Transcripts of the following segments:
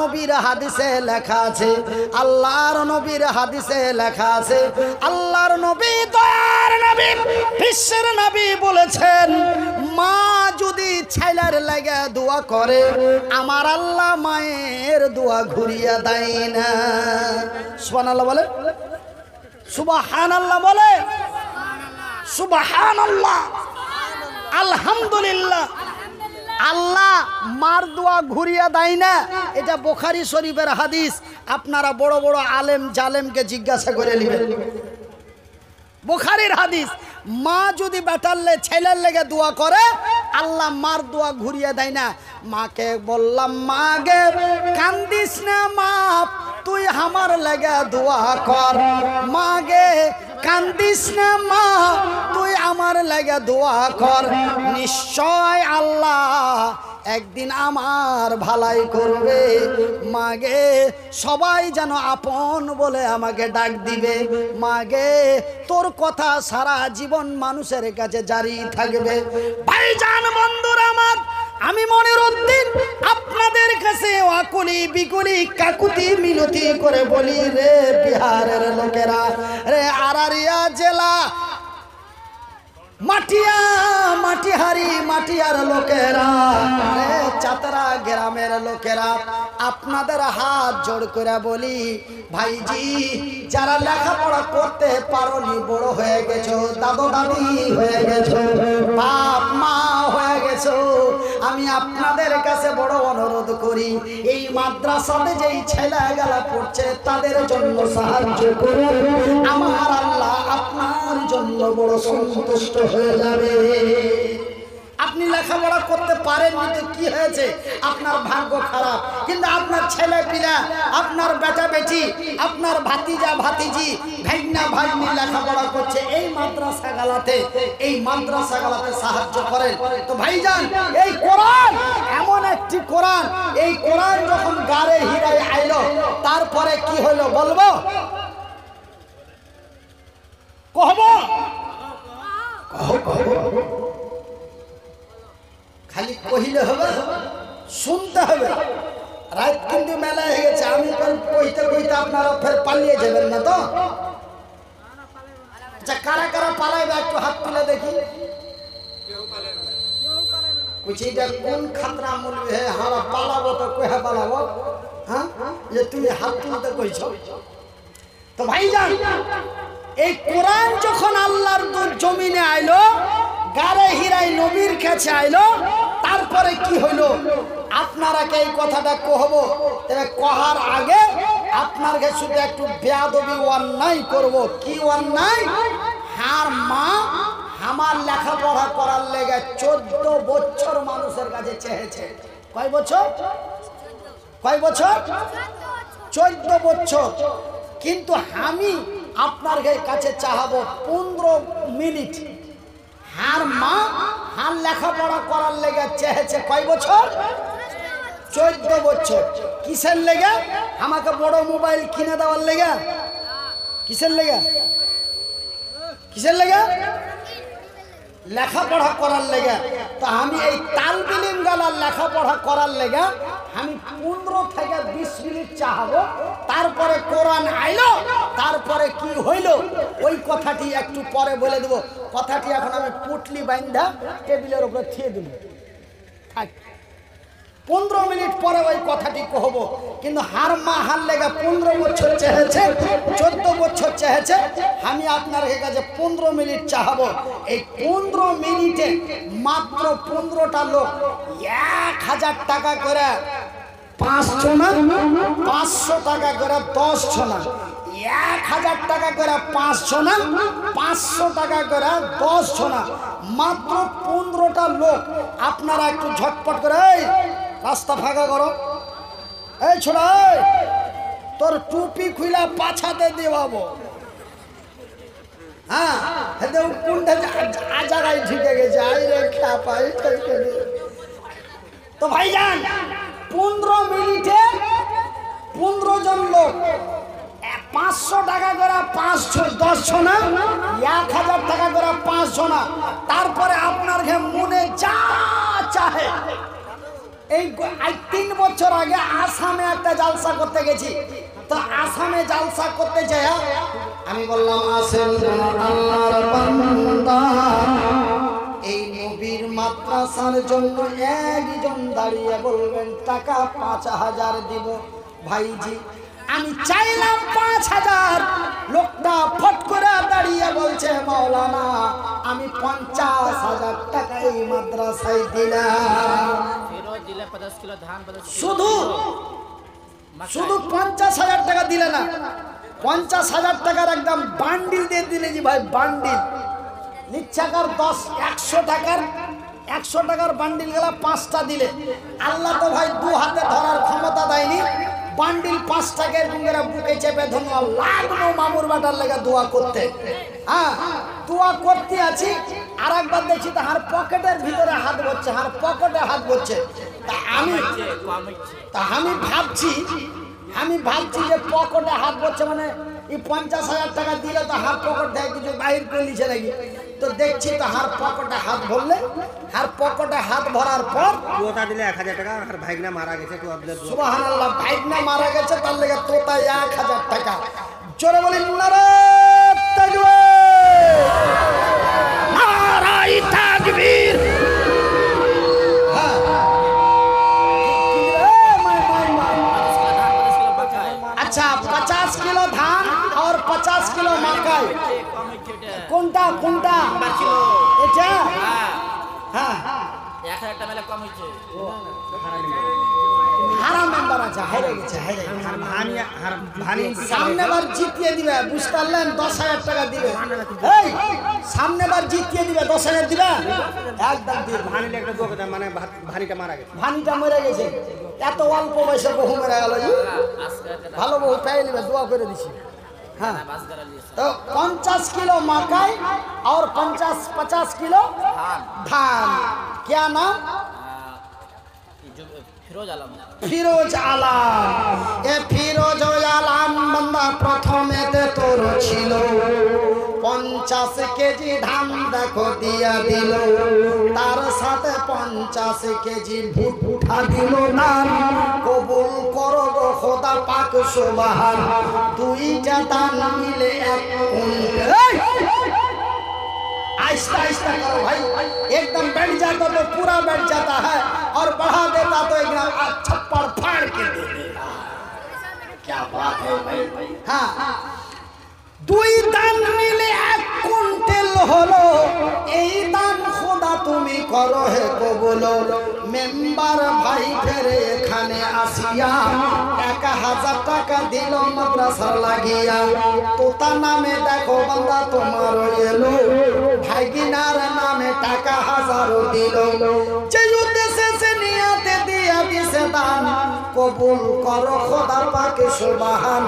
নবীর হাদিসে লেখা আছে, আল্লাহর নবীর হাদিসে লেখা আছে, আল্লাহর নবী দয়ার নবী বিশ্বের নবী বলেছেন, মা যদি ছেলের লাগে দোয়া করে আমার আল্লাহ মায়ের দোয়া ঘুরিয়ে দেয় না। সুবহানাল্লাহ বলে, সুবহানাল্লাহ বলে, সুবহানাল্লাহ, আলহামদুলিল্লাহ। আল্লাহ মার দোয়া ঘুরিয়ে দেয় না, এটা বুখারী শরীফের হাদিস। আপনারা বড় বড় আলেম জালেমকে জিজ্ঞাসা করে নেবেন, বুখারীর হাদিস। মা যদি বেটারলে ছেলের লেগে দোয়া করে আল্লাহ মার দোয়া ঘুরিয়ে দেয় না। মাকে বললাম, মা গে কান্দিস না মা, তুই আমার লেগে দোয়া কর। মা গে কান্দিস না মা, তুই আমার লেগে দোয়া কর। নিশ্চয় আল্লাহ একদিন আমার ভালাই করবে। মাগে সবাই যেন আপন বলে আমাকে ডাক দিবে। মাগে তোর কথা সারা জীবন মানুষের কাছে জারি থাকবে। ভাইজান বন্ধুরা আমার, আমি মনিরউদ্দিন আপনাদের কাছে আকুলি বিকুলি কাকুতি মিনতি করে বলি, রে বিহারের লোকেরা, রে আরারিয়া জেলা মাটিয়া মাটিহারি মাটিয়ার লোকেরা, রে চাতরা গ্রামের লোকেরা, আপনাদের হাত জোড় করে বলি, ভাইজি যারা লেখাপড়া করতে পারোনি, বড় হয়ে গেছো, দাদু দাদি হয়ে গেছো, বাপ মা হয়ে গেছো, আমি আপনাদের কাছে বড় অনুরোধ করি, এই মাদ্রাসাতে যেই ছেলেগুলা পড়ছে তাদের জন্য সাহায্য করুন। আমার আল্লাহ আপনার জন্য বড় সন্তুষ্ট হয়ে যাবে। আপনি লেখাপড়া করতে পারেননি তো কি হয়েছে, আপনার ভাগ্য খারাপ, কিন্তু আপনার ছেলে পিলা, আপনার বেটা বেটি, আপনার ভাতিজা ভাতিজি, ভাইনা ভাগ্নি লেখাপড়া করছে, এই মাদ্রাসাগুলোতে, এই মাদ্রাসাগুলোতে সাহায্য করেন। তো ভাইজান, এই কোরআন এমন একটি কোরআন, এই কোরআন যখন গারে হিরায় আইলো, তারপরে কি হলো বলবো, কহবো, খালি কহিলে হবে, শুনতে হবে। রাত কিন্তু মেলা হয়ে গেছে, আমি কইতে কইতে আপনারা ফের পালিয়ে যাবেন না তো? আচ্ছা, কারা কারা পালাইবে একটু হাত তুলে দেখি। কুচিটা কোন খাতরা মূল্য হে, হারা পালাবো তো কহে পালাবো, হ্যাঁ, যে তুমি হাত তুলতে কইছো। তো ভাইজান, এই কোরআন যখন আল্লাহর জমিনে আইলো, গারে হিরাই নবীর কাছে আইলো, তারপরে কি হইল আপনারা কে এই কথাটা কহবো, তবে কহার আগে আপনার কাছে শুধু একটু বেয়াদবি অন্যায় করব। কি অন্যায়? হার মা আমার লেখাপড়া করার লেগে 14 বছর মানুষের কাছে চেয়েছে। কয় বছর? কয় বছর? 14 বছর। কিন্তু আমি আপনার কাছে চাহাবো 15 মিনিট। হার মা হার লেখাপড়া করার লেগে চেয়েছে কয় বছর? 14 বছর। কিসের লেগে? আমাকে বড় মোবাইল কিনে দেওয়ার লেগে। কিসের লেগে? কিসের লেগে? লেখাপড়া করার লেগে। তো আমি এই তালবিলিম গালার লেখাপড়া করার লেগে আমি 15 থেকে 20 মিনিট চাহাবো। তারপরে কোরআন আইলো, তারপরে কি হইল ওই কথাটি একটু পরে বলে দেব। কথাটি এখন আমি পুটলি বাইন্ধা টেবিলের উপরে থিয়ে দেব। 15 মিনিট পরে ওই কথাটি কহব। কিন্তু হার মা হার লেগে 15 বছর চেয়েছে, 14 বছর চেয়েছে। আমি আপনার কাছে 15 মিনিট চাহাবো। এই 15 মিনিটে মাত্র 15টা লোক 1000 টাকা করে 5 জনা, 500 টাকা করে 10 জনা, 1000 টাকা করে 5 জনা, 500 টাকা করে 10 জনা, মাত্র 15টা লোক। আপনারা একটু ঝটপট করে এই রাস্তা ফাঁকা করো। এই ছোড়া, তোর টুপি খুইলা পাছাতে দেওয়াবো। হ্যাঁ, কোনটা জায়গায় ঢুকে গেছে। আই রে খ্যাপাই। তো ভাইজান 15 মিনিটে 15 জন লোক 500 টাকা করে 10 জনা, 1000 টাকা করে 5 জনা। তারপরে আপনার মনে যা চাহে। এই 3 বছর আগে আসামে একটা একটা জালসা করতে গেছি, তো আসামে জালসা করতে যাই আমি বললাম আসেন আল্লাহর বান্দা, এই নবীর মাদ্রাসার জন্য একজন দাঁড়িয়ে বলবেন টাকা 5000 দিব। ভাইজি আমি চাইলাম 5000, লোকটা ফট করে দাঁড়িয়ে বলছে মাওলানা আমি 50,000 টাকা এই মাদ্রাসায় দিলাম। শুধু 50,000 টাকা দিলে না, 50,000 টাকার একদম বান্ডিল দিয়ে দিলে জি ভাই, বান্ডিল নিচ্ছাকার 100 টাকার বান্ডিল গেলা 5টা দিলে। আল্লাহ তো ভাই 2 হাতে ধরার ক্ষমতা দেয়নি, বান্ডিল 5 টাকার বুকেরা বুকে চেপে ধরো লাগলো মামুর বাটার লেগে দোয়া করতে। হ্যাঁ দোয়া করতে আছি, আর একবার দেখছি তাহার পকেটের ভিতরে হাত বসছে, হার পকেটে হাত বসছে। আমি ভাবছি যে পকেটে হাত বসছে মানে এই 50,000 টাকা দিলে তো হাত পকেট থেকে কিছু বাহির করে নিছে নাকি। তো দেখছি তো হার পকেটে হাত ভরলে, হার পকেটে হাত ভরার পর তোতা দিলে 1000 টাকা, আর ভাইগনা মারা গেছে। সুবহানাল্লাহ, ভাইগনা মারা গেছে তার লেগে তোতা 1000 টাকা। জোরে বলি নারে তাকবীর, নারে তাকবীর। अच्छा 50 किलो धान और 50 किलो मकई, কোনটা কোনটা এটা? হ্যাঁ 1000 টাকা মেলে কম হইছে। হারাম মেম্বার আছে, হেরে গেছে, হেরে সামনে বার জিতিয়ে দিবে, বুঝতে পারলেন? 10,000 টাকা দিবে। এই সামনে বার জিতিয়ে দিবে, 10,000 দিবে একদম দিবে। ভানিলে একটা দোয়া করতে, মানে ভানিটা মারা গেছে, ভানিটা মরে গেছে। এত অল্প বয়সে বহু মরে গেল, ভালো বহু পেয়ে নিবে, দোয়া করে দিছি। हाँ तो 50 किलो मकई और 50 किलो धान। क्या नाम? फिरोज आलम। ए फिरोज आलम बंदा प्रथमे तोर छिलो 50 केजी धान देखो दिया दिल, तार साथे 50 केजी भुट्टा दिल नाम। कबूल करो गो खुदा पाक सुबहान, दुईटा दान मिले एक कुंटल। आहिस्ता आहिस्ता करो भाई, एकदम बैठ जाता तो पूरा बैठ जाता है, और बढ़ा देता तो एकदम छप्पड़ फाड़ के दे देगा। क्या बात है भाई? हाँ দুই দান মিলে 1 কুইন্টাল হলো, এই দান খোদা তুমি করো হে কবুল। মেম্বার ভাই ফেরে এখানে আসিয়া 1000 টাকা দিল মাদ্রাসা লাগিয়া। তোতা নামে দেখো বান্দা তোমার এলো, ভাগিনার নামে টাকা 1000 দিল। যে উদ্দেশ্যে সে নিয়াতে দিয়া দিছে দান, কবুল করো খোদা পাকে সুবহান,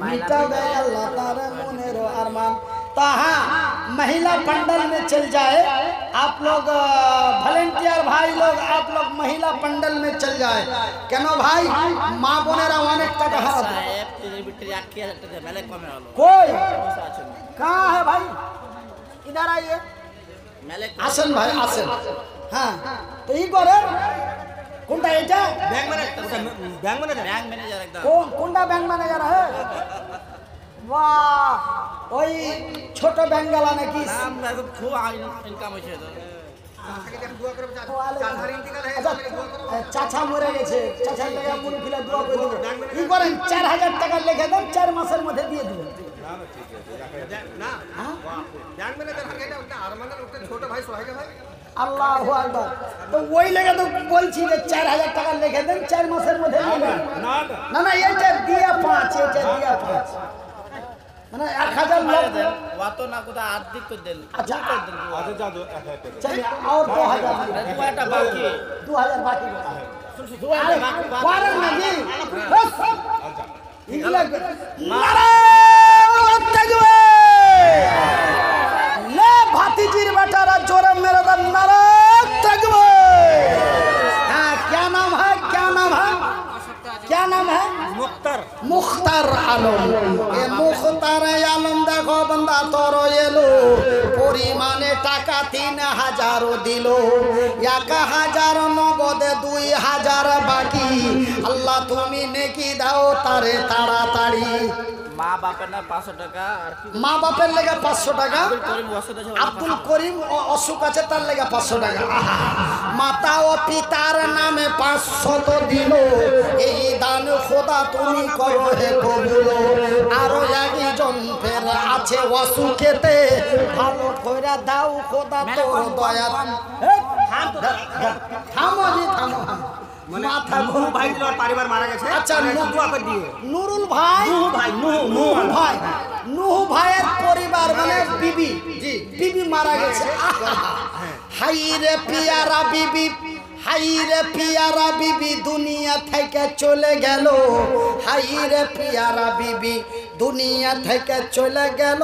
মিটাবে আল্লাহ তার মনেরো अरमान। तो हाँ महिला पंडल में चल जाए आप लोग, वॉलंटियर भाई लोग आप लोग महिला पंडल में चल जाए। क्यों भाई माँ बोनेरा अनेक टाका हारा कोई कहाँ है भाई? इधर आइए, आसन भाई आसन। हाँ तो ये करे কোনটা এটা? ব্যাংক ম্যানেজার একদম। কোনটা ব্যাংক ম্যানেজার है? वाह ওই ছোট ব্যাংগালা নাকি? নাম খুব ইনকাম হইছে তো। চাচা মরে গেছে, চাচার টাকা মুড়ি ফিলে দোয়া করে দেবো। কি করেন 4000 টাকা লিখে দেন, 4 মাসের মধ্যে দিয়ে দিবেন। আল্লাহু আকবার। তো ওই লেগে তো বলছি যে 4000 টাকা লিখে দেন, 4 মাসের মধ্যে দিবেন। না না এটা দিয়া 5, এটা দিয়া 5 মানে 1000 লোক ওয়াতো না কোটা আর্ধেক করে দেন। আচ্ছা আচ্ছা যা দো 1000 টাকা चलिए और 2000 দুয়াটা বাকি 2000 বাকি দুয়াটা বাকি वारन नहीं बस আচ্ছা इगला नारे तकबीर ले भातीजीर बेटारा जोरे मेरे दा नारे तकबीर। हाँ क्या नाम है, क्या नाम है, क्या नाम है मुख्तार आलम ए मुख्तार आलम देखो बंदा तोरो एलो परिमाणे टाका 3000 दिलो 1000 नगदे 2000 बाकी अल्लाह तुमी नेकी दाओ तारे ताड़ाताड़ी মা বাপের না 500 টাকা আর কি মা বাপের লেগে 500 টাকা আব্দুল করিম ওয়াসুদ আছে আব্দুল করিম অসুখ আছে তার লেগে 500 টাকা মাতা ও পিতার নামে 500 দিল এই দান খোদা তুমি করো হে কবুল আর একজন ফের আছে অসুখেতে ভালো কইরা দাও খোদা তোর দয়া থামো জি থামো মানে নুহু ভাই আর পরিবার মারা গেছে আচ্ছা দোয়া করে দিও নুরুল ভাই নুহু ভাইয়ের পরিবার মানে বিবি জি বিবি মারা গেছে হাই রে পিয়ারা বিবি হাই রে পিয়ারা বিবি দুনিয়া থেকে চলে গেল হাই রে পিয়ারা বিবি দুনিয়া থেকে চলে গেল